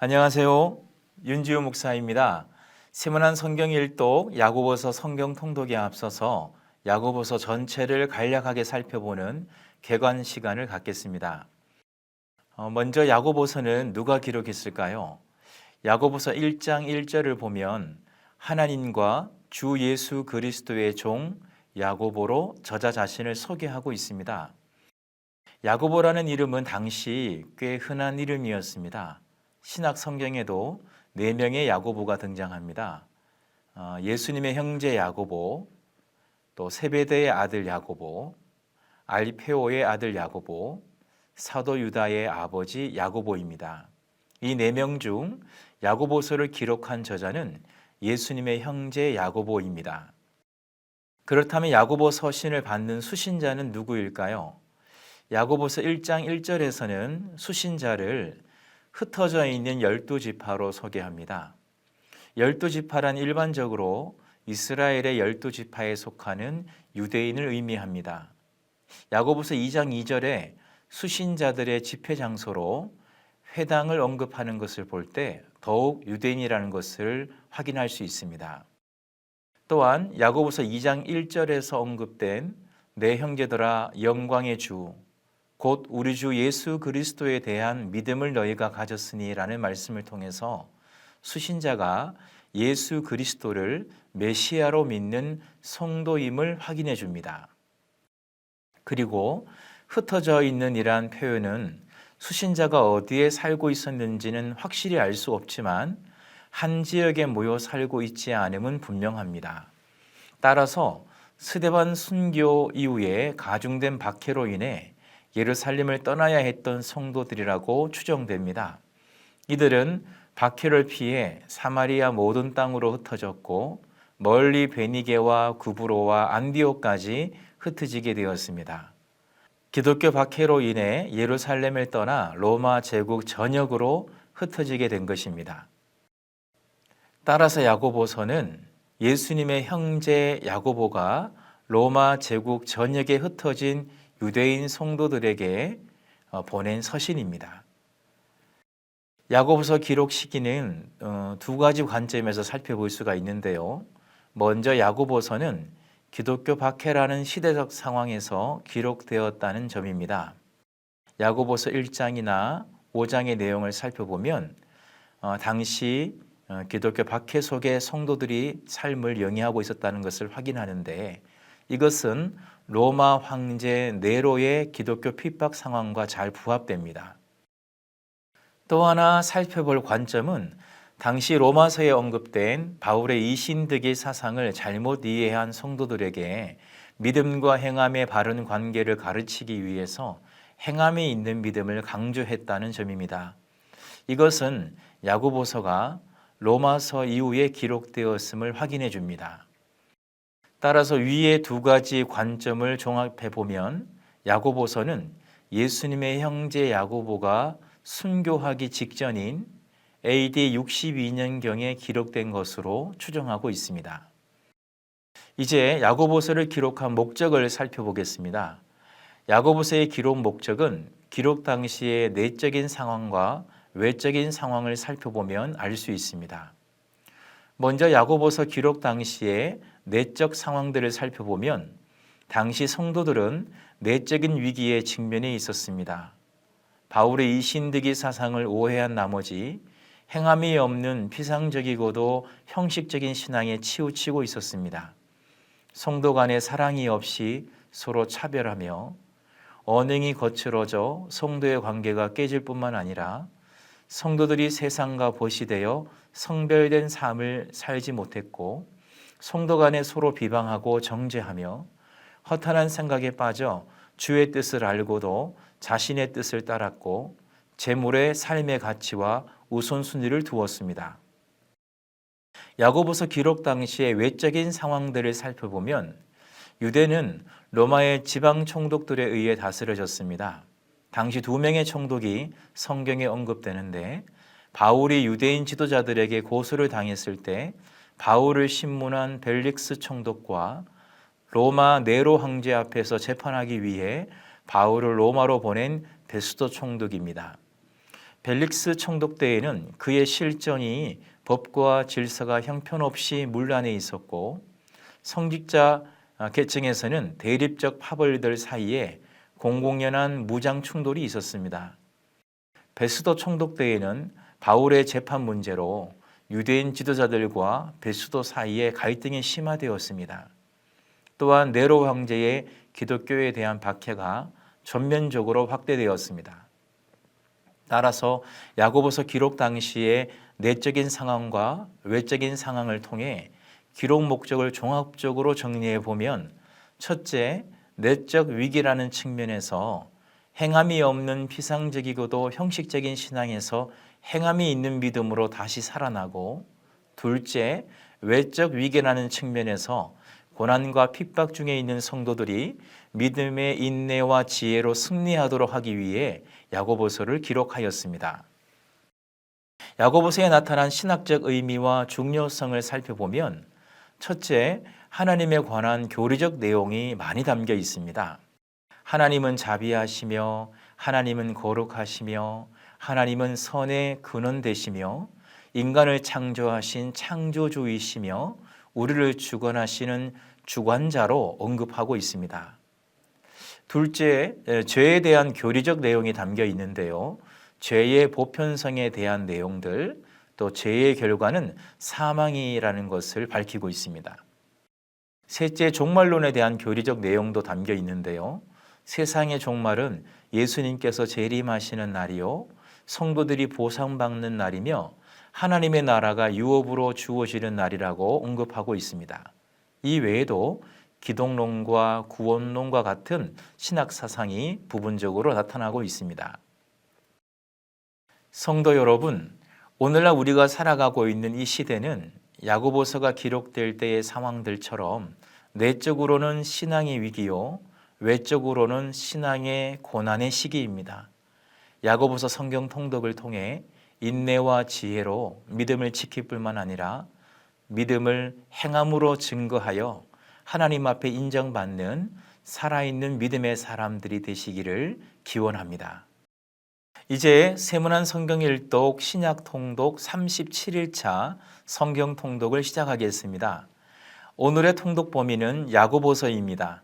안녕하세요. 윤지우 목사입니다. 세문안 성경 일독 야고보서 성경 통독에 앞서서 야고보서 전체를 간략하게 살펴보는 개관 시간을 갖겠습니다. 먼저 야고보서는 누가 기록했을까요? 야고보서 1장 1절을 보면 하나님과 주 예수 그리스도의 종 야고보로 저자 자신을 소개하고 있습니다. 야고보라는 이름은 당시 꽤 흔한 이름이었습니다. 신약 성경에도 4명의 야고보가 등장합니다. 예수님의 형제 야고보, 또 세베대의 아들 야고보, 알페오의 아들 야고보, 사도 유다의 아버지 야고보입니다. 이 4명 중 야고보서를 기록한 저자는 예수님의 형제 야고보입니다. 그렇다면 야고보 서신을 받는 수신자는 누구일까요? 야고보서 1장 1절에서는 수신자를 흩어져 있는 12지파로 소개합니다. 12지파란 일반적으로 이스라엘의 12지파에 속하는 유대인을 의미합니다. 야고보서 2장 2절에 수신자들의 집회 장소로 회당을 언급하는 것을 볼 때 더욱 유대인이라는 것을 확인할 수 있습니다. 또한 야고보서 2장 1절에서 언급된 내 형제들아 영광의 주 곧 우리 주 예수 그리스도에 대한 믿음을 너희가 가졌으니 라는 말씀을 통해서 수신자가 예수 그리스도를 메시아로 믿는 성도임을 확인해 줍니다. 그리고 흩어져 있는 이러한 표현은 수신자가 어디에 살고 있었는지는 확실히 알 수 없지만 한 지역에 모여 살고 있지 않음은 분명합니다. 따라서 스데반 순교 이후에 가중된 박해로 인해 예루살렘을 떠나야 했던 성도들이라고 추정됩니다. 이들은 박해를 피해 사마리아 모든 땅으로 흩어졌고 멀리 베니게와 구브로와 안디옥까지 흩어지게 되었습니다. 기독교 박해로 인해 예루살렘을 떠나 로마 제국 전역으로 흩어지게 된 것입니다. 따라서 야고보서는 예수님의 형제 야고보가 로마 제국 전역에 흩어진 유대인 성도들에게 보낸 서신입니다. 야고보서 기록 시기는 두 가지 관점에서 살펴볼 수가 있는데요. 먼저 야고보서는 기독교 박해라는 시대적 상황에서 기록되었다는 점입니다. 야고보서 1장이나 5장의 내용을 살펴보면 당시 기독교 박해 속에 성도들이 삶을 영위하고 있었다는 것을 확인하는데 이것은 로마 황제 네로의 기독교 핍박 상황과 잘 부합됩니다. 또 하나 살펴볼 관점은 당시 로마서에 언급된 바울의 이신득의 사상을 잘못 이해한 성도들에게 믿음과 행함의 바른 관계를 가르치기 위해서 행함이 있는 믿음을 강조했다는 점입니다. 이것은 야고보서가 로마서 이후에 기록되었음을 확인해 줍니다. 따라서 위의 두 가지 관점을 종합해 보면 야고보서는 예수님의 형제 야고보가 순교하기 직전인 AD 62년경에 기록된 것으로 추정하고 있습니다. 이제 야고보서를 기록한 목적을 살펴보겠습니다. 야고보서의 기록 목적은 기록 당시의 내적인 상황과 외적인 상황을 살펴보면 알 수 있습니다. 먼저 야고보서 기록 당시의 내적 상황들을 살펴보면 당시 성도들은 내적인 위기에 직면해 있었습니다. 바울의 이신득의 사상을 오해한 나머지 행함이 없는 피상적이고도 형식적인 신앙에 치우치고 있었습니다. 성도 간의 사랑이 없이 서로 차별하며 언행이 거칠어져 성도의 관계가 깨질 뿐만 아니라 성도들이 세상과 보시되어 성별된 삶을 살지 못했고 성도 간에 서로 비방하고 정죄하며 허탄한 생각에 빠져 주의 뜻을 알고도 자신의 뜻을 따랐고 재물의 삶의 가치와 우선순위를 두었습니다. 야고보서 기록 당시의 외적인 상황들을 살펴보면 유대는 로마의 지방 총독들에 의해 다스려졌습니다. 당시 2명의 총독이 성경에 언급되는데 바울이 유대인 지도자들에게 고소를 당했을 때 바울을 신문한 벨릭스 총독과 로마 네로 황제 앞에서 재판하기 위해 바울을 로마로 보낸 베스도 총독입니다. 벨릭스 총독 때에는 그의 실정이 법과 질서가 형편없이 문란해 있었고, 성직자 계층에서는 대립적 파벌들 사이에 공공연한 무장 충돌이 있었습니다. 베스도 총독 때에는 바울의 재판 문제로 유대인 지도자들과 베스도 사이에 갈등이 심화되었습니다. 또한 네로 황제의 기독교에 대한 박해가 전면적으로 확대되었습니다. 따라서 야고보서 기록 당시의 내적인 상황과 외적인 상황을 통해 기록 목적을 종합적으로 정리해 보면, 첫째, 내적 위기라는 측면에서 행함이 없는 피상적이고도 형식적인 신앙에서 행함이 있는 믿음으로 다시 살아나고, 둘째, 외적 위기라는 측면에서 고난과 핍박 중에 있는 성도들이 믿음의 인내와 지혜로 승리하도록 하기 위해 야고보서를 기록하였습니다. 야고보서에 나타난 신학적 의미와 중요성을 살펴보면, 첫째, 하나님에 관한 교리적 내용이 많이 담겨 있습니다. 하나님은 자비하시며, 하나님은 거룩하시며, 하나님은 선의 근원 되시며, 인간을 창조하신 창조주이시며, 우리를 주관하시는 주관자로 언급하고 있습니다. 둘째, 죄에 대한 교리적 내용이 담겨 있는데요. 죄의 보편성에 대한 내용들, 또 죄의 결과는 사망이라는 것을 밝히고 있습니다. 셋째, 종말론에 대한 교리적 내용도 담겨 있는데요. 세상의 종말은 예수님께서 재림하시는 날이요, 성도들이 보상받는 날이며 하나님의 나라가 유업으로 주어지는 날이라고 언급하고 있습니다. 이 외에도 기독론과 구원론과 같은 신학 사상이 부분적으로 나타나고 있습니다. 성도 여러분, 오늘날 우리가 살아가고 있는 이 시대는 야고보서가 기록될 때의 상황들처럼 내적으로는 신앙의 위기요, 외적으로는 신앙의 고난의 시기입니다. 야고보서 성경 통독을 통해 인내와 지혜로 믿음을 지킬 뿐만 아니라 믿음을 행함으로 증거하여 하나님 앞에 인정받는 살아있는 믿음의 사람들이 되시기를 기원합니다. 이제 세문안 성경 일독 신약 통독 37일차 성경 통독을 시작하겠습니다. 오늘의 통독 범위는 야고보서입니다.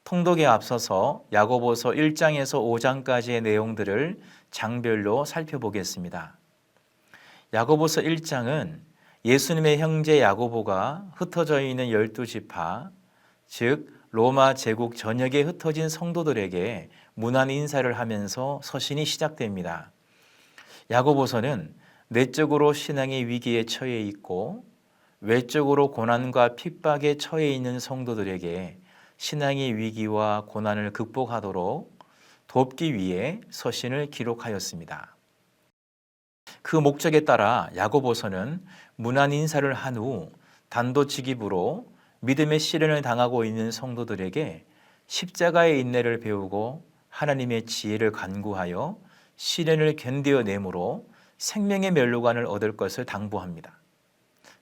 통독에 앞서서 야고보서 1장에서 5장까지의 내용들을 장별로 살펴보겠습니다. 야고보서 1장은 예수님의 형제 야고보가 흩어져 있는 12지파, 즉 로마 제국 전역에 흩어진 성도들에게 문안 인사를 하면서 서신이 시작됩니다. 야고보서는 내적으로 신앙의 위기에 처해 있고 외적으로 고난과 핍박에 처해 있는 성도들에게 신앙의 위기와 고난을 극복하도록 돕기 위해 서신을 기록하였습니다. 그 목적에 따라 야고보서는 문안 인사를 한 후 단도직입으로 믿음의 시련을 당하고 있는 성도들에게 십자가의 인내를 배우고 하나님의 지혜를 간구하여 시련을 견뎌내므로 생명의 멸류관을 얻을 것을 당부합니다.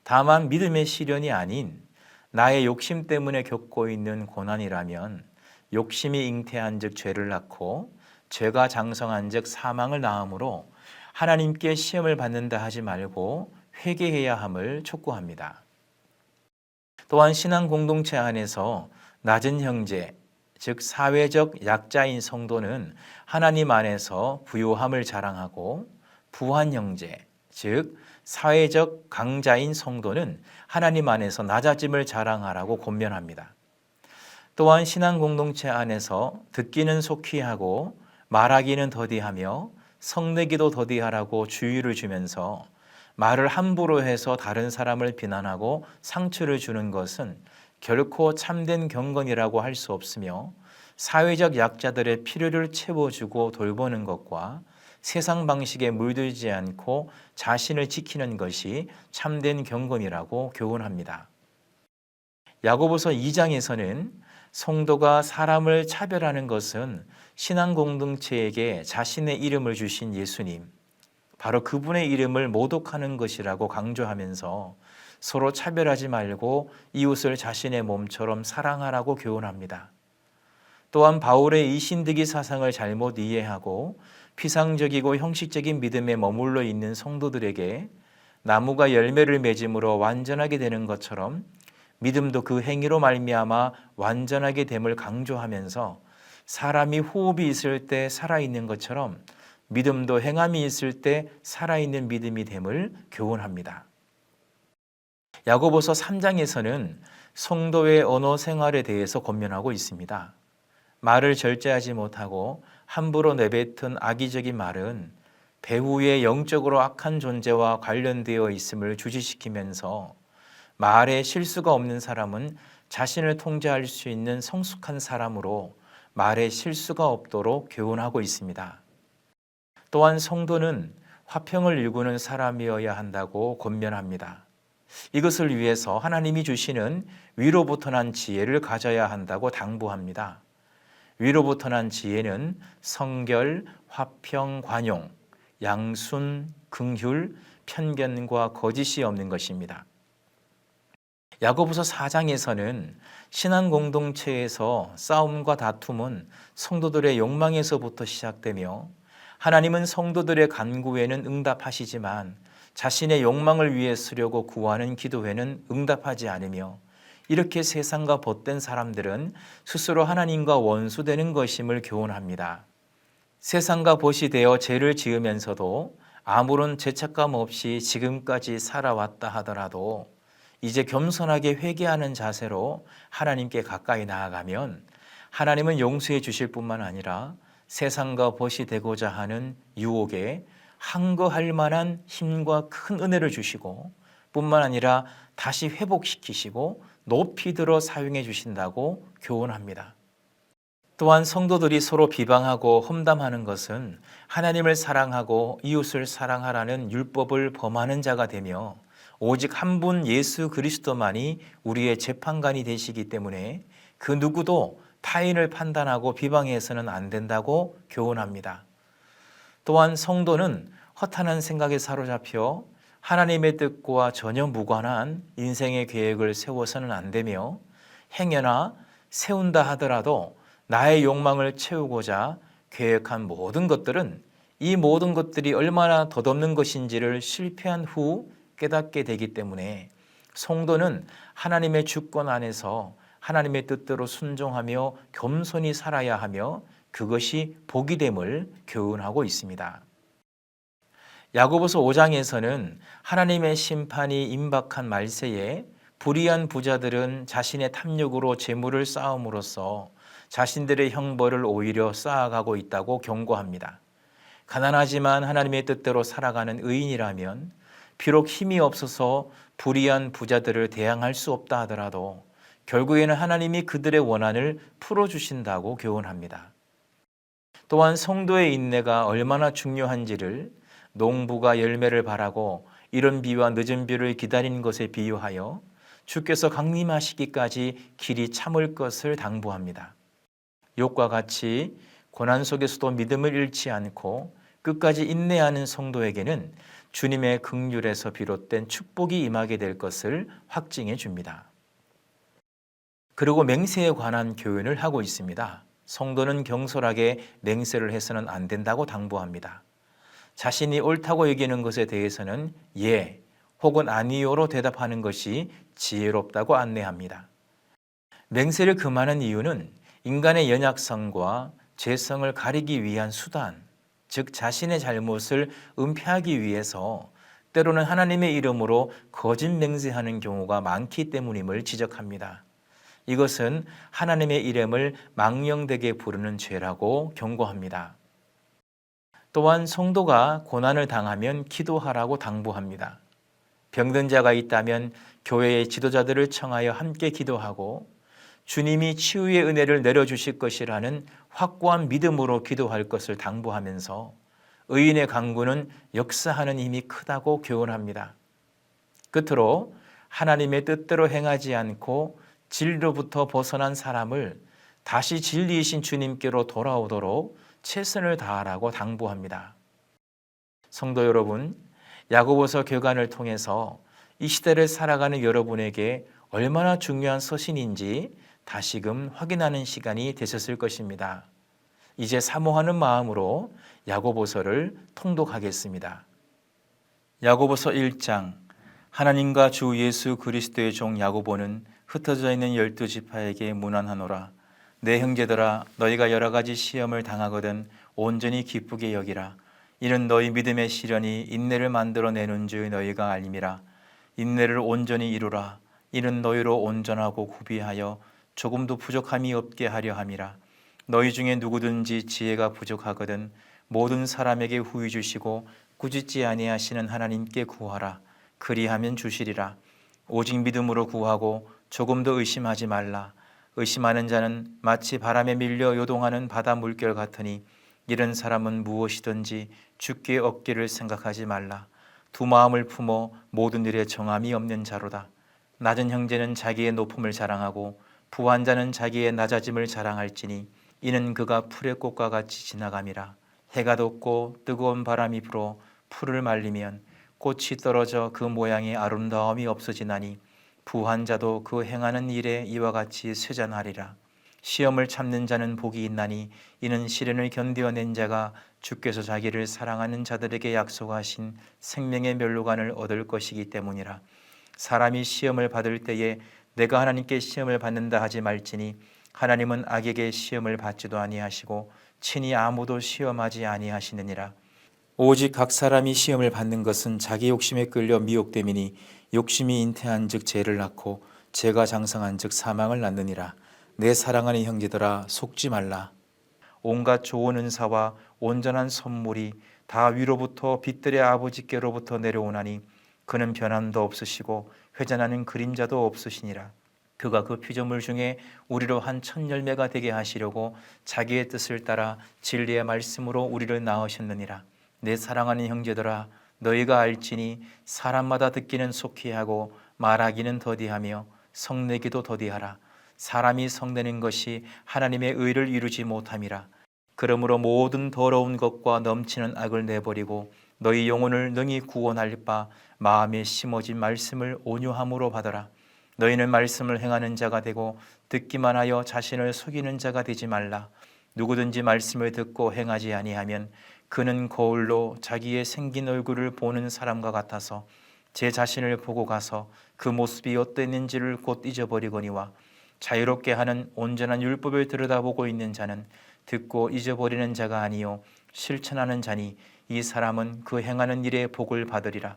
다만 믿음의 시련이 아닌 나의 욕심 때문에 겪고 있는 고난이라면 욕심이 잉태한 즉 죄를 낳고 죄가 장성한 즉 사망을 낳으므로 하나님께 시험을 받는다 하지 말고 회개해야 함을 촉구합니다. 또한 신앙 공동체 안에서 낮은 형제, 즉 사회적 약자인 성도는 하나님 안에서 부요함을 자랑하고 부한 형제, 즉 사회적 강자인 성도는 하나님 안에서 낮아짐을 자랑하라고 권면합니다. 또한 신앙 공동체 안에서 듣기는 속히 하고 말하기는 더디하며 성내기도 더디하라고 주의를 주면서 말을 함부로 해서 다른 사람을 비난하고 상처를 주는 것은 결코 참된 경건이라고 할 수 없으며 사회적 약자들의 필요를 채워주고 돌보는 것과 세상 방식에 물들지 않고 자신을 지키는 것이 참된 경건이라고 교훈합니다. 야고보서 2장에서는 성도가 사람을 차별하는 것은 신앙 공동체에게 자신의 이름을 주신 예수님, 바로 그분의 이름을 모독하는 것이라고 강조하면서 서로 차별하지 말고 이웃을 자신의 몸처럼 사랑하라고 교훈합니다. 또한 바울의 이신득이 사상을 잘못 이해하고 피상적이고 형식적인 믿음에 머물러 있는 성도들에게 나무가 열매를 맺음으로 완전하게 되는 것처럼 믿음도 그 행위로 말미암아 완전하게 됨을 강조하면서 사람이 호흡이 있을 때 살아있는 것처럼 믿음도 행함이 있을 때 살아있는 믿음이 됨을 교훈합니다. 야고보서 3장에서는 성도의 언어 생활에 대해서 권면하고 있습니다. 말을 절제하지 못하고 함부로 내뱉은 악의적인 말은 배후의 영적으로 악한 존재와 관련되어 있음을 주시시키면서 말에 실수가 없는 사람은 자신을 통제할 수 있는 성숙한 사람으로 말에 실수가 없도록 교훈하고 있습니다. 또한 성도는 화평을 일구는 사람이어야 한다고 권면합니다. 이것을 위해서 하나님이 주시는 위로부터 난 지혜를 가져야 한다고 당부합니다. 위로부터 난 지혜는 성결, 화평, 관용, 양순, 긍휼, 편견과 거짓이 없는 것입니다. 야고보서 4장에서는 신앙 공동체에서 싸움과 다툼은 성도들의 욕망에서부터 시작되며 하나님은 성도들의 간구에는 응답하시지만 자신의 욕망을 위해 쓰려고 구하는 기도에는 응답하지 않으며 이렇게 세상과 벗된 사람들은 스스로 하나님과 원수되는 것임을 교훈합니다. 세상과 벗이 되어 죄를 지으면서도 아무런 죄책감 없이 지금까지 살아왔다 하더라도 이제 겸손하게 회개하는 자세로 하나님께 가까이 나아가면 하나님은 용서해 주실 뿐만 아니라 세상과 벗이 되고자 하는 유혹에 항거할 만한 힘과 큰 은혜를 주시고 뿐만 아니라 다시 회복시키시고 높이 들어 사용해 주신다고 교훈합니다. 또한 성도들이 서로 비방하고 험담하는 것은 하나님을 사랑하고 이웃을 사랑하라는 율법을 범하는 자가 되며 오직 한 분 예수 그리스도만이 우리의 재판관이 되시기 때문에 그 누구도 타인을 판단하고 비방해서는 안 된다고 교훈합니다. 또한 성도는 허탄한 생각에 사로잡혀 하나님의 뜻과 전혀 무관한 인생의 계획을 세워서는 안 되며 행여나 세운다 하더라도 나의 욕망을 채우고자 계획한 모든 것들은 이 모든 것들이 얼마나 덧없는 것인지를 실패한 후 깨닫게 되기 때문에 성도는 하나님의 주권 안에서 하나님의 뜻대로 순종하며 겸손히 살아야 하며 그것이 복이 됨을 교훈하고 있습니다. 야고보서 5장에서는 하나님의 심판이 임박한 말세에 불의한 부자들은 자신의 탐욕으로 재물을 쌓음으로써 자신들의 형벌을 오히려 쌓아가고 있다고 경고합니다. 가난하지만 하나님의 뜻대로 살아가는 의인이라면 비록 힘이 없어서 불의한 부자들을 대항할 수 없다 하더라도 결국에는 하나님이 그들의 원한을 풀어주신다고 교훈합니다. 또한 성도의 인내가 얼마나 중요한지를 농부가 열매를 바라고 이른 비와 늦은 비를 기다리는 것에 비유하여 주께서 강림하시기까지 길이 참을 것을 당부합니다. 욥과 같이 고난 속에서도 믿음을 잃지 않고 끝까지 인내하는 성도에게는 주님의 긍휼에서 비롯된 축복이 임하게 될 것을 확증해 줍니다. 그리고 맹세에 관한 교훈을 하고 있습니다. 성도는 경솔하게 맹세를 해서는 안 된다고 당부합니다. 자신이 옳다고 여기는 것에 대해서는 예 혹은 아니요로 대답하는 것이 지혜롭다고 안내합니다. 맹세를 금하는 이유는 인간의 연약성과 죄성을 가리기 위한 수단, 즉 자신의 잘못을 은폐하기 위해서 때로는 하나님의 이름으로 거짓 맹세하는 경우가 많기 때문임을 지적합니다. 이것은 하나님의 이름을 망령되게 부르는 죄라고 경고합니다. 또한 성도가 고난을 당하면 기도하라고 당부합니다. 병든 자가 있다면 교회의 지도자들을 청하여 함께 기도하고 주님이 치유의 은혜를 내려주실 것이라는 확고한 믿음으로 기도할 것을 당부하면서 의인의 간구는 역사하는 힘이 크다고 교훈합니다. 끝으로 하나님의 뜻대로 행하지 않고 진리로부터 벗어난 사람을 다시 진리이신 주님께로 돌아오도록 최선을 다하라고 당부합니다. 성도 여러분, 야고보서 교관을 통해서 이 시대를 살아가는 여러분에게 얼마나 중요한 서신인지 다시금 확인하는 시간이 되셨을 것입니다. 이제 사모하는 마음으로 야고보서를 통독하겠습니다. 야고보서 1장. 하나님과 주 예수 그리스도의 종 야고보는 흩어져 있는 12지파에게 문안하노라. 내 형제들아, 너희가 여러 가지 시험을 당하거든 온전히 기쁘게 여기라. 이는 너희 믿음의 시련이 인내를 만들어내는 줄 너희가 알림이라. 인내를 온전히 이루라. 이는 너희로 온전하고 구비하여 조금도 부족함이 없게 하려 함이라. 너희 중에 누구든지 지혜가 부족하거든 모든 사람에게 후히 주시고 꾸짖지 아니하시는 하나님께 구하라. 그리하면 주시리라. 오직 믿음으로 구하고 조금도 의심하지 말라. 의심하는 자는 마치 바람에 밀려 요동하는 바다 물결 같으니 이런 사람은 무엇이든지 주께 얻기를 생각하지 말라. 두 마음을 품어 모든 일에 정함이 없는 자로다. 낮은 형제는 자기의 높음을 자랑하고 부한 자는 자기의 낮아짐을 자랑할지니 이는 그가 풀의 꽃과 같이 지나감이라. 해가 돋고 뜨거운 바람이 불어 풀을 말리면 꽃이 떨어져 그 모양의 아름다움이 없어지나니 부한 자도 그 행하는 일에 이와 같이 쇠잔하리라. 시험을 참는 자는 복이 있나니 이는 시련을 견디어낸 자가 주께서 자기를 사랑하는 자들에게 약속하신 생명의 멸류관을 얻을 것이기 때문이라. 사람이 시험을 받을 때에 내가 하나님께 시험을 받는다 하지 말지니 하나님은 악에게 시험을 받지도 아니하시고 친히 아무도 시험하지 아니하시느니라. 오직 각 사람이 시험을 받는 것은 자기 욕심에 끌려 미혹됨이니 욕심이 잉태한즉 죄를 낳고 죄가 장성한즉 사망을 낳느니라. 내 사랑하는 형제들아, 속지 말라. 온갖 좋은 은사와 온전한 선물이 다 위로부터 빛들의 아버지께로부터 내려오나니 그는 변함도 없으시고 회전하는 그림자도 없으시니라. 그가 그 피조물 중에 우리로 한 천 열매가 되게 하시려고 자기의 뜻을 따라 진리의 말씀으로 우리를 낳으셨느니라. 내 사랑하는 형제들아, 너희가 알지니 사람마다 듣기는 속히 하고 말하기는 더디하며 성내기도 더디하라. 사람이 성내는 것이 하나님의 의를 이루지 못함이라. 그러므로 모든 더러운 것과 넘치는 악을 내버리고 너희 영혼을 능히 구원할 바 마음에 심어진 말씀을 온유함으로 받아라. 너희는 말씀을 행하는 자가 되고 듣기만 하여 자신을 속이는 자가 되지 말라. 누구든지 말씀을 듣고 행하지 아니하면 그는 거울로 자기의 생긴 얼굴을 보는 사람과 같아서 제 자신을 보고 가서 그 모습이 어땠는지를 곧 잊어버리거니와 자유롭게 하는 온전한 율법을 들여다보고 있는 자는 듣고 잊어버리는 자가 아니요 실천하는 자니 이 사람은 그 행하는 일에 복을 받으리라.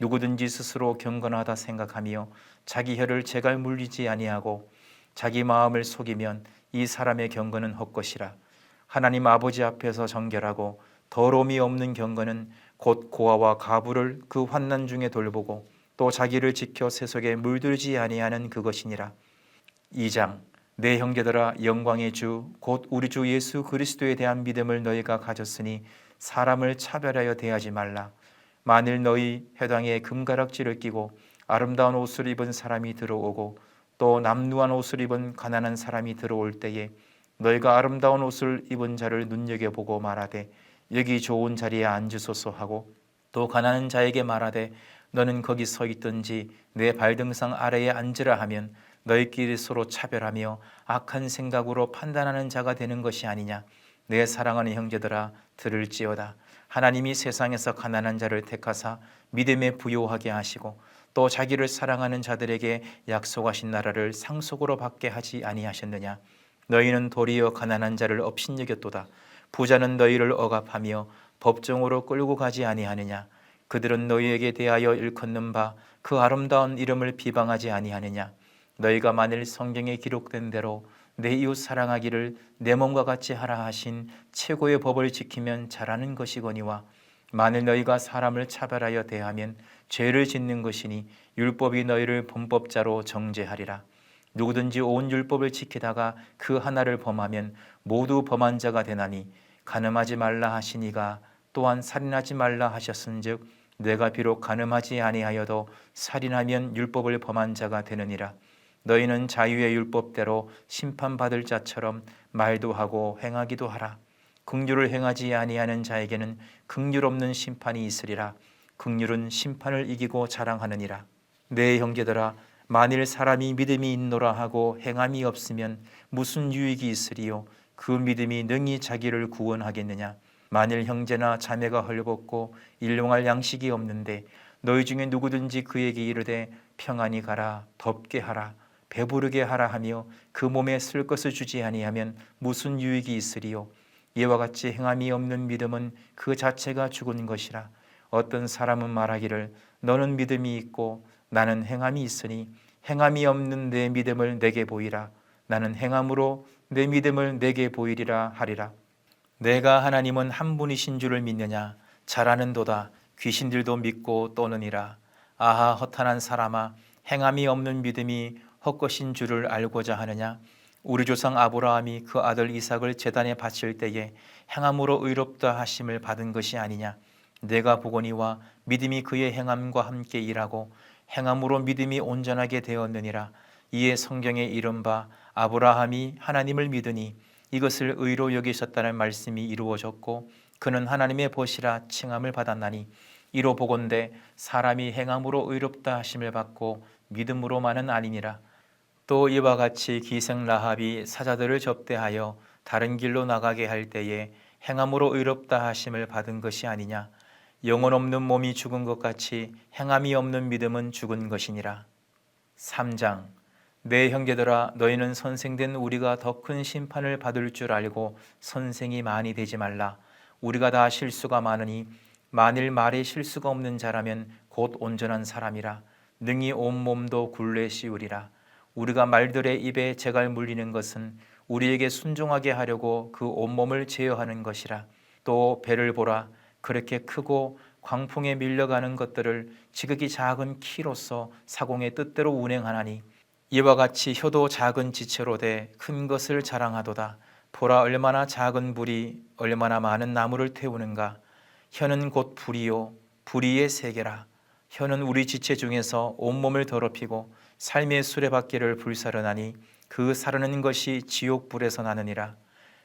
누구든지 스스로 경건하다 생각하며 자기 혀를 제갈 물리지 아니하고 자기 마음을 속이면 이 사람의 경건은 헛것이라. 하나님 아버지 앞에서 정결하고 더러움이 없는 경건은 곧 고아와 가부를 그 환난 중에 돌보고 또 자기를 지켜 세속에 물들지 아니하는 그것이니라. 2장. 내 형제들아, 영광의 주 곧 우리 주 예수 그리스도에 대한 믿음을 너희가 가졌으니 사람을 차별하여 대하지 말라. 만일 너희 회당에 금가락지를 끼고 아름다운 옷을 입은 사람이 들어오고 또 남루한 옷을 입은 가난한 사람이 들어올 때에 너희가 아름다운 옷을 입은 자를 눈여겨보고 말하되 여기 좋은 자리에 앉으소서 하고 또 가난한 자에게 말하되 너는 거기 서 있든지 내 발등상 아래에 앉으라 하면 너희끼리 서로 차별하며 악한 생각으로 판단하는 자가 되는 것이 아니냐. 내 사랑하는 형제들아, 들을지어다. 하나님이 세상에서 가난한 자를 택하사 믿음에 부요하게 하시고 또 자기를 사랑하는 자들에게 약속하신 나라를 상속으로 받게 하지 아니하셨느냐. 너희는 도리어 가난한 자를 업신여겼도다. 부자는 너희를 억압하며 법정으로 끌고 가지 아니하느냐. 그들은 너희에게 대하여 일컫는 바 그 아름다운 이름을 비방하지 아니하느냐. 너희가 만일 성경에 기록된 대로 내 이웃 사랑하기를 내 몸과 같이 하라 하신 최고의 법을 지키면 잘하는 것이거니와 만일 너희가 사람을 차별하여 대하면 죄를 짓는 것이니 율법이 너희를 범법자로 정죄하리라. 누구든지 온 율법을 지키다가 그 하나를 범하면 모두 범한 자가 되나니 간음하지 말라 하시니가 또한 살인하지 말라 하셨은즉 내가 비록 간음하지 아니하여도 살인하면 율법을 범한 자가 되느니라. 너희는 자유의 율법대로 심판받을 자처럼 말도 하고 행하기도 하라. 긍휼을 행하지 아니하는 자에게는 긍휼 없는 심판이 있으리라. 긍휼은 심판을 이기고 자랑하느니라. 내 형제들아, 만일 사람이 믿음이 있노라 하고 행함이 없으면 무슨 유익이 있으리요. 그 믿음이 능히 자기를 구원하겠느냐? 만일 형제나 자매가 헐벗고 일용할 양식이 없는데 너희 중에 누구든지 그에게 이르되 평안히 가라, 덥게 하라, 배부르게 하라 하며 그 몸에 쓸 것을 주지 아니하면 무슨 유익이 있으리요? 이와 같이 행함이 없는 믿음은 그 자체가 죽은 것이라. 어떤 사람은 말하기를 너는 믿음이 있고 나는 행함이 있으니 행함이 없는 내 믿음을 내게 보이라. 나는 행함으로 내 믿음을 내게 보이리라 하리라. 내가 하나님은 한 분이신 줄을 믿느냐? 잘하는도다. 귀신들도 믿고 떠느니라. 아하, 허탄한 사람아, 행함이 없는 믿음이 헛것인 줄을 알고자 하느냐? 우리 조상 아브라함이 그 아들 이삭을 제단에 바칠 때에 행함으로 의롭다 하심을 받은 것이 아니냐? 내가 보거니와 믿음이 그의 행함과 함께 일하고 행함으로 믿음이 온전하게 되었느니라. 이에 성경에 이른 바 아브라함이 하나님을 믿으니 이것을 의로 여기셨다는 말씀이 이루어졌고 그는 하나님의 벗이라 칭함을 받았나니 이로 보건대 사람이 행함으로 의롭다 하심을 받고 믿음으로만은 아니니라. 또 이와 같이 기생 라합이 사자들을 접대하여 다른 길로 나가게 할 때에 행함으로 의롭다 하심을 받은 것이 아니냐? 영혼 없는 몸이 죽은 것 같이 행함이 없는 믿음은 죽은 것이니라. 3장. 내 형제들아, 너희는 선생된 우리가 더 큰 심판을 받을 줄 알고 선생이 많이 되지 말라. 우리가 다 실수가 많으니 만일 말에 실수가 없는 자라면 곧 온전한 사람이라. 능히 온몸도 굴레 씌우리라. 우리가 말들의 입에 재갈 물리는 것은 우리에게 순종하게 하려고 그 온몸을 제어하는 것이라. 또 배를 보라. 그렇게 크고 광풍에 밀려가는 것들을 지극히 작은 키로서 사공의 뜻대로 운행하나니 이와 같이 혀도 작은 지체로 돼 큰 것을 자랑하도다. 보라, 얼마나 작은 불이 얼마나 많은 나무를 태우는가. 혀는 곧 불이요 불의의 세계라. 혀는 우리 지체 중에서 온몸을 더럽히고 삶의 수레바퀴를 불사르나니 그 사르는 것이 지옥불에서 나느니라.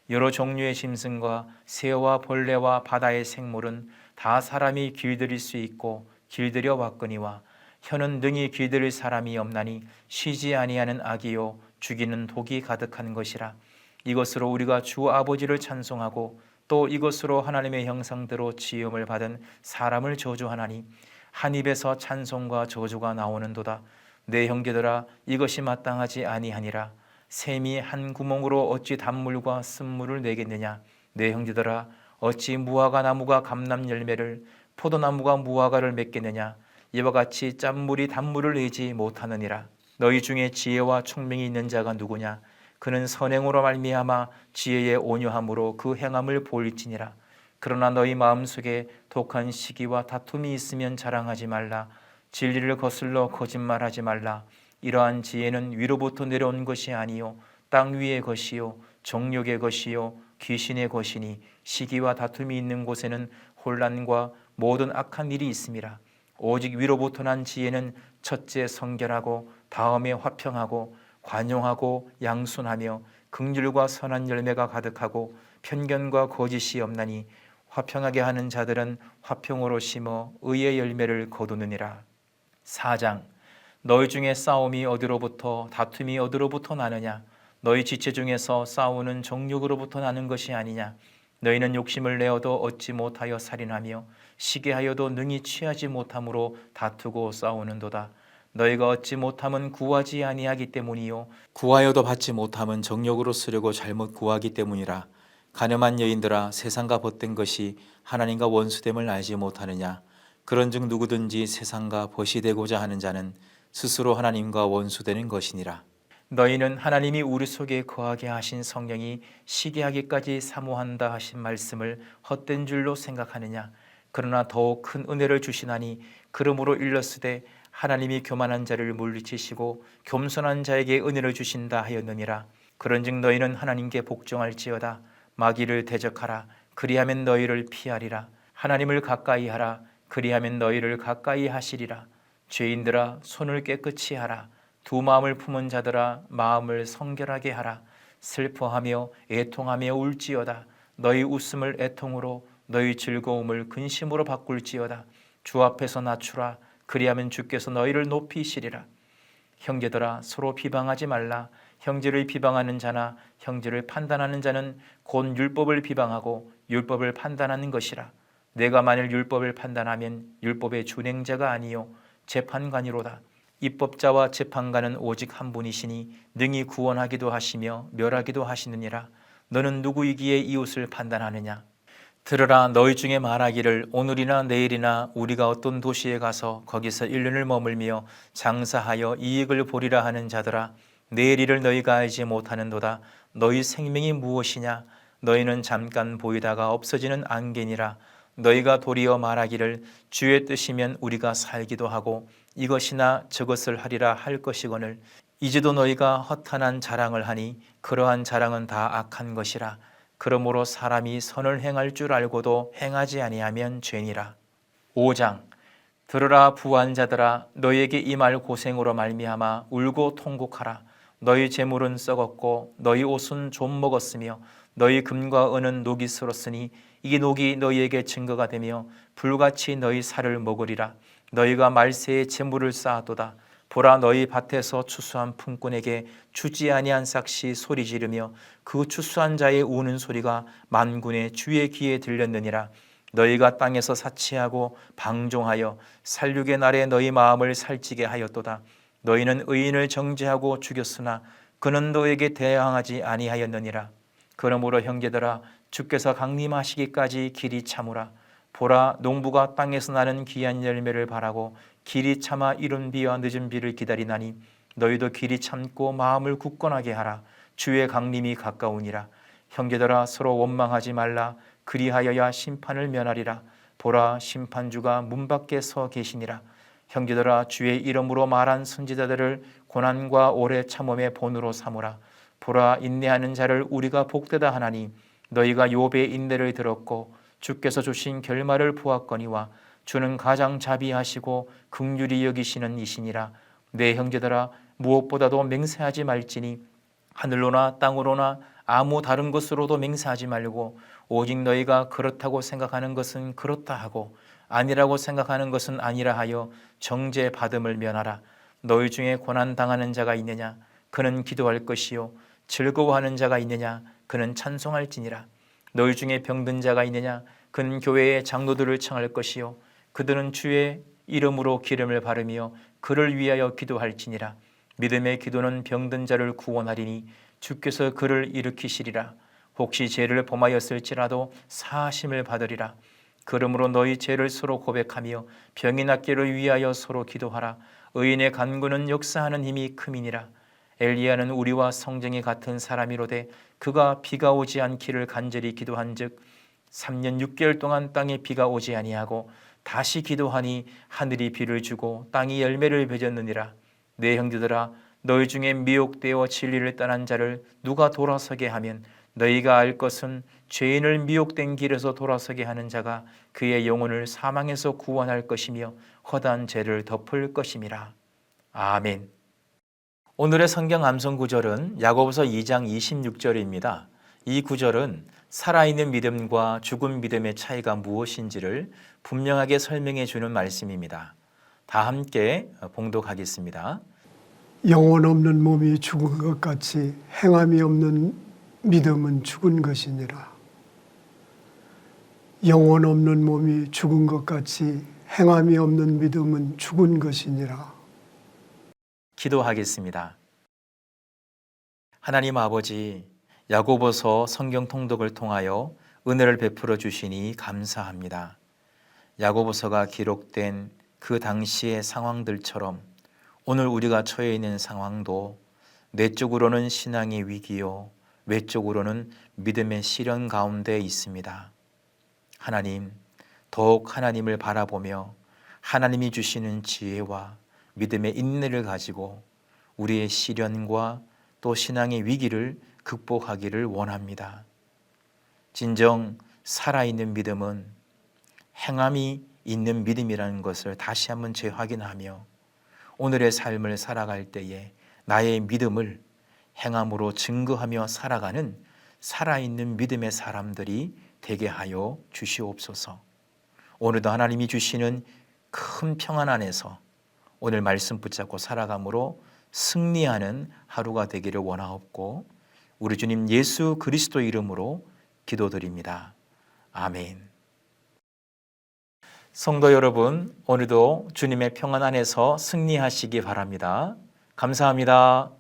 여러 종류의 짐승과 새와 벌레와 바다의 생물은 다 사람이 길들일 수 있고 길들여 왔거니와 혀는 능히 길들일 사람이 없나니 쉬지 아니하는 악이요 죽이는 독이 가득한 것이라. 이것으로 우리가 주 아버지를 찬송하고 또 이것으로 하나님의 형상대로 지음을 받은 사람을 저주하나니 한 입에서 찬송과 저주가 나오는도다. 내 형제들아, 이것이 마땅하지 아니하니라. 샘이 한 구멍으로 어찌 단물과 쓴물을 내겠느냐? 내 형제들아, 어찌 무화과 나무가 감람 열매를 포도나무가 무화과를 맺겠느냐? 이와 같이 짠물이 단물을 내지 못하느니라. 너희 중에 지혜와 총명이 있는 자가 누구냐? 그는 선행으로 말미암아 지혜의 온유함으로 그 행함을 보일지니라. 그러나 너희 마음속에 독한 시기와 다툼이 있으면 자랑하지 말라. 진리를 거슬러 거짓말하지 말라. 이러한 지혜는 위로부터 내려온 것이 아니요 땅 위의 것이요 정욕의 것이요 귀신의 것이니 시기와 다툼이 있는 곳에는 혼란과 모든 악한 일이 있음이라. 오직 위로부터 난 지혜는 첫째 성결하고 다음에 화평하고 관용하고 양순하며 긍휼과 선한 열매가 가득하고 편견과 거짓이 없나니 화평하게 하는 자들은 화평으로 심어 의의 열매를 거두느니라. 4장. 너희 중에 싸움이 어디로부터 다툼이 어디로부터 나느냐? 너희 지체 중에서 싸우는 정욕으로부터 나는 것이 아니냐? 너희는 욕심을 내어도 얻지 못하여 살인하며 시기하여도 능히 취하지 못함으로 다투고 싸우는도다. 너희가 얻지 못함은 구하지 아니하기 때문이요 구하여도 받지 못함은 정욕으로 쓰려고 잘못 구하기 때문이라. 가늠한 여인들아, 세상과 벗된 것이 하나님과 원수됨을 알지 못하느냐? 그런즉 누구든지 세상과 벗이 되고자 하는 자는 스스로 하나님과 원수되는 것이니라. 너희는 하나님이 우리 속에 거하게 하신 성령이 시기하기까지 사모한다 하신 말씀을 헛된 줄로 생각하느냐? 그러나 더욱 큰 은혜를 주시나니 그러므로 일렀으되 하나님이 교만한 자를 물리치시고 겸손한 자에게 은혜를 주신다 하였느니라. 그런즉 너희는 하나님께 복종할지어다. 마귀를 대적하라. 그리하면 너희를 피하리라. 하나님을 가까이 하라. 그리하면 너희를 가까이 하시리라. 죄인들아, 손을 깨끗이 하라. 두 마음을 품은 자들아, 마음을 성결하게 하라. 슬퍼하며 애통하며 울지어다. 너희 웃음을 애통으로 너희 즐거움을 근심으로 바꿀지어다. 주 앞에서 낮추라. 그리하면 주께서 너희를 높이시리라. 형제들아, 서로 비방하지 말라. 형제를 비방하는 자나 형제를 판단하는 자는 곧 율법을 비방하고 율법을 판단하는 것이라. 내가 만일 율법을 판단하면 율법의 준행자가 아니요 재판관이로다. 입법자와 재판관은 오직 한 분이시니 능히 구원하기도 하시며 멸하기도 하시느니라. 너는 누구이기에 이웃을 판단하느냐? 들으라, 너희 중에 말하기를 오늘이나 내일이나 우리가 어떤 도시에 가서 거기서 1년을 머물며 장사하여 이익을 보리라 하는 자들아, 내일 일을 너희가 알지 못하는도다. 너희 생명이 무엇이냐? 너희는 잠깐 보이다가 없어지는 안개니라. 너희가 도리어 말하기를 주의 뜻이면 우리가 살기도 하고 이것이나 저것을 하리라 할 것이거늘 이제도 너희가 허탄한 자랑을 하니 그러한 자랑은 다 악한 것이라. 그러므로 사람이 선을 행할 줄 알고도 행하지 아니하면 죄니라. 5장. 들으라 부한 자들아, 너희에게 이 말 고생으로 말미암아 울고 통곡하라. 너희 재물은 썩었고 너희 옷은 좀 먹었으며 너희 금과 은은 녹이 슬었으니 이 녹이 너희에게 증거가 되며 불같이 너희 살을 먹으리라. 너희가 말세에 재물을 쌓았도다. 보라, 너희 밭에서 추수한 품꾼에게 주지 아니한 삭시 소리 지르며 그 추수한 자의 우는 소리가 만군의 주의 귀에 들렸느니라. 너희가 땅에서 사치하고 방종하여 살육의 날에 너희 마음을 살찌게 하였도다. 너희는 의인을 정죄하고 죽였으나 그는 너에게 대항하지 아니하였느니라. 그러므로 형제들아, 주께서 강림하시기까지 길이 참으라. 보라, 농부가 땅에서 나는 귀한 열매를 바라고 길이 참아 이른 비와 늦은 비를 기다리나니 너희도 길이 참고 마음을 굳건하게 하라. 주의 강림이 가까우니라. 형제들아, 서로 원망하지 말라. 그리하여야 심판을 면하리라. 보라, 심판주가 문 밖에 서 계시니라. 형제들아, 주의 이름으로 말한 선지자들을 고난과 오래 참음의 본으로 삼으라. 보라, 인내하는 자를 우리가 복되다 하나니 너희가 욥의 인내를 들었고 주께서 주신 결말을 보았거니와 주는 가장 자비하시고 긍휼히 여기시는 이시니라. 내 형제들아, 무엇보다도 맹세하지 말지니 하늘로나 땅으로나 아무 다른 것으로도 맹세하지 말고 오직 너희가 그렇다고 생각하는 것은 그렇다 하고 아니라고 생각하는 것은 아니라 하여 정죄 받음을 면하라. 너희 중에 고난 당하는 자가 있느냐? 그는 기도할 것이요. 즐거워하는 자가 있느냐? 그는 찬송할지니라. 너희 중에 병든 자가 있느냐? 그는 교회의 장로들을 청할 것이요. 그들은 주의 이름으로 기름을 바르며 그를 위하여 기도할지니라. 믿음의 기도는 병든 자를 구원하리니 주께서 그를 일으키시리라. 혹시 죄를 범하였을지라도 사하심을 받으리라. 그러므로 너희 죄를 서로 고백하며 병이 낫기를 위하여 서로 기도하라. 의인의 간구는 역사하는 힘이 큼이니라. 엘리야는 우리와 성정이 같은 사람이로되 그가 비가 오지 않기를 간절히 기도한즉 3년 6개월 동안 땅에 비가 오지 아니하고 다시 기도하니 하늘이 비를 주고 땅이 열매를 맺었느니라. 내 형제들아, 너희 중에 미혹되어 진리를 떠난 자를 누가 돌아서게 하면 너희가 알 것은 죄인을 미혹된 길에서 돌아서게 하는 자가 그의 영혼을 사망에서 구원할 것이며 허다한 죄를 덮을 것임이라. 아멘. 오늘의 성경 암송 구절은 야고보서 2장 26절입니다. 이 구절은 살아있는 믿음과 죽은 믿음의 차이가 무엇인지를 분명하게 설명해 주는 말씀입니다. 다 함께 봉독하겠습니다. 영혼 없는 몸이 죽은 것 같이 행함이 없는 믿음은 죽은 것이니라. 영혼 없는 몸이 죽은 것 같이 행함이 없는 믿음은 죽은 것이니라. 기도하겠습니다. 하나님 아버지, 야고보서 성경 통독을 통하여 은혜를 베풀어 주시니 감사합니다. 야고보서가 기록된 그 당시의 상황들처럼 오늘 우리가 처해 있는 상황도 내적으로는 신앙의 위기요, 외적으로는 믿음의 시련 가운데 있습니다. 하나님, 더욱 하나님을 바라보며 하나님이 주시는 지혜와 믿음의 인내를 가지고 우리의 시련과 또 신앙의 위기를 극복하기를 원합니다. 진정 살아있는 믿음은 행함이 있는 믿음이라는 것을 다시 한번 재확인하며 오늘의 삶을 살아갈 때에 나의 믿음을 행함으로 증거하며 살아가는 살아있는 믿음의 사람들이 되게 하여 주시옵소서. 오늘도 하나님이 주시는 큰 평안 안에서 오늘 말씀 붙잡고 살아감으로 승리하는 하루가 되기를 원하옵고 우리 주님 예수 그리스도 이름으로 기도드립니다. 아멘. 성도 여러분, 오늘도 주님의 평안 안에서 승리하시기 바랍니다. 감사합니다.